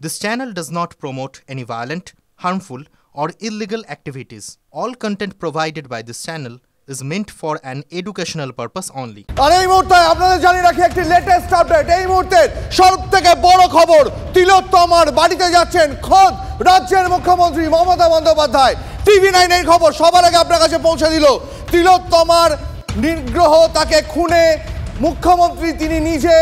This channel does not promote any violent, harmful, or illegal activities. All content provided by this channel is meant for an educational purpose only. আর এই মুহূর্তে আপনাদের জানিয়ে রাখি একটি latest update. এই মুহূর্তে সবথেকে বড় খবর, তিলোত্তমার বাড়িতে যাচ্ছেন খোদ রাজ্যের মুখ্যমন্ত্রী মমতা বন্দ্যোপাধ্যায়। TV9 এর খবর সবার আগে আপনার কাছে পৌঁছে দিল। তিলোত্তমার নিগ্রহ, তাকে খুনে মুখ্যমন্ত্রী তিনি নিজে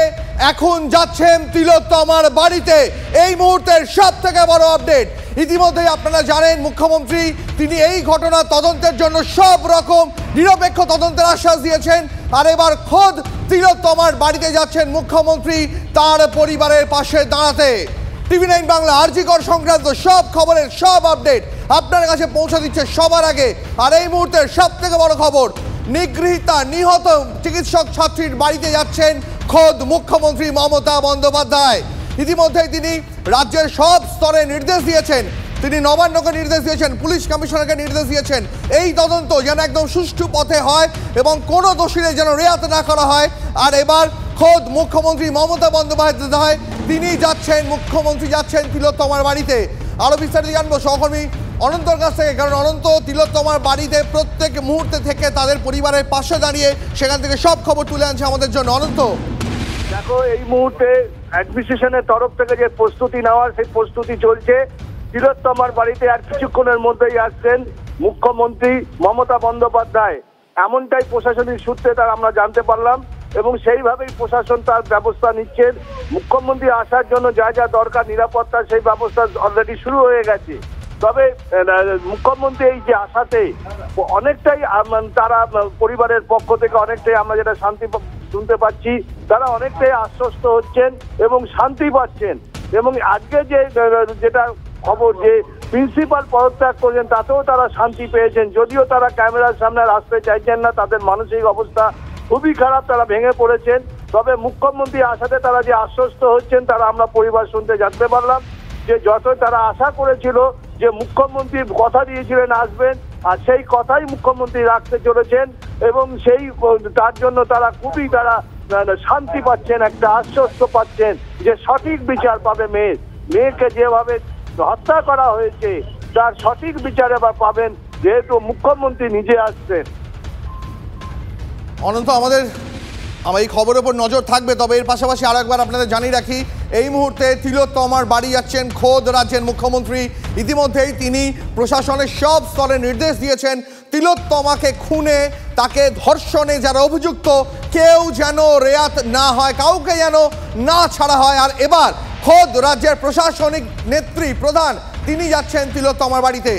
এখন যাচ্ছেন তিলোত্তমার বাড়িতে। এই মুহূর্তের সবথেকে বড় আপডেট। ইতিমধ্যেই আপনারা জানেন মুখ্যমন্ত্রী তিনি এই ঘটনা তদন্তের জন্য সব রকম নিরপেক্ষ তদন্তের আশ্বাস দিয়েছেন। আর এবার খোদ তিলোত্তমার বাড়িতে যাচ্ছেন মুখ্যমন্ত্রী তার পরিবারের পাশে দাঁড়াতে। TV9 বাংলা আরজিকর সংক্রান্ত সব খবরের সব আপডেট আপনার কাছে পৌঁছে দিচ্ছে সবার আগে। আর এই মুহূর্তের সবথেকে বড় খবর, নিগৃহীতা নিহত চিকিৎসক ছাত্রীর বাড়িতে যাচ্ছেন খোদ মুখ্যমন্ত্রী মমতা বন্দ্যোপাধ্যায়। ইতিমধ্যেই তিনি রাজ্যের সব স্তরে নির্দেশ দিয়েছেন, তিনি নবান্নকে নির্দেশ দিয়েছেন, পুলিশ কমিশনারকে নির্দেশ দিয়েছেন এই তদন্ত যেন একদম সুষ্ঠু পথে হয় এবং কোনো দোষীদের যেন রেয়াত না করা হয়। আর এবার খোদ মুখ্যমন্ত্রী মমতা বন্দ্যোপাধ্যায় তিনি যাচ্ছেন, মুখ্যমন্ত্রী যাচ্ছেন তিলোত্তমার বাড়িতে। আরও বিস্তারিত জানবো সহকর্মী অনন্তর কাছ থেকে, কারণ অনন্ত তিলোত্তমার বাড়িতে প্রত্যেক মুহূর্তে থেকে তাদের পরিবারের পাশে দাঁড়িয়ে সেখান থেকে সব খবর তুলে আনছে আমাদের জন্য। অনন্ত, দেখো এই মুহূর্তে অ্যাডমিনিস্ট্রেশনের তরফ থেকে যে প্রস্তুতি নেওয়ার সেই প্রস্তুতি চলছে। তিলোত্তমার বাড়িতে আর কিছুক্ষণের মধ্যেই আসছেন মুখ্যমন্ত্রী মমতা বন্দ্যোপাধ্যায়, এমনটাই প্রশাসনিক সূত্রে তার আমরা জানতে পারলাম এবং সেইভাবেই প্রশাসন তার ব্যবস্থা নিচ্ছেন। মুখ্যমন্ত্রী আসার জন্য যা যা দরকার নিরাপত্তা সেই ব্যবস্থা অলরেডি শুরু হয়ে গেছে। তবে মুখ্যমন্ত্রী এই যে আসাতে অনেকটাই তারা পরিবারের পক্ষ থেকে অনেকটাই আমরা যেটা শান্তি শুনতে পাচ্ছি, তারা অনেকটাই আশ্বস্ত হচ্ছেন এবং শান্তি পাচ্ছেন। এবং আজকে যেটা খবর যে প্রিন্সিপাল পদত্যাগ করেছেন তাতেও তারা শান্তি পেয়েছেন, যদিও তারা ক্যামেরার সামনে আসতে চাইছেন না, তাদের মানসিক অবস্থা খুবই খারাপ, তারা ভেঙে পড়েছেন। তবে মুখ্যমন্ত্রী আসাতে তারা যে আশ্বস্ত হচ্ছেন তারা আমরা পরিবার শুনতে জানতে পারলাম যে যতই তারা আশা করেছিল যে মুখ্যমন্ত্রী কথা দিয়েছিলেন আসবেন, আর সেই কথাই মুখ্যমন্ত্রী রাখতে চলেছেন এবং সেই তার জন্য তারা খুবই শান্তি পাচ্ছেন, একটা আশ্বস্ত পাচ্ছেন যে সঠিক বিচার পাবে। মেয়েকে যেভাবে হত্যা করা হয়েছে তার সঠিক বিচার এবার পাবেন, যেহেতু মুখ্যমন্ত্রী নিজে আসছেন। অনন্ত, আমার এই খবরের উপর নজর থাকবে। তবে এর পাশাপাশি আরো একবার আপনাদের জানিয়ে রাখি, এই মুহূর্তে তিলোত্তমার বাড়ি যাচ্ছেন খোদ রাজ্যের মুখ্যমন্ত্রী। ইতিমধ্যেই তিনি প্রশাসনের সব স্তরে নির্দেশ দিয়েছেন তিলোত্তমাকে খুনে, তাকে ধর্ষণে যারা অভিযুক্ত কেউ যেন রেয়াত না হয়, কাউকে যেন না ছাড়া হয়। আর এবার খোদ রাজ্যের প্রশাসনিক নেত্রী প্রধান তিনি যাচ্ছেন তিলোত্তমার বাড়িতে।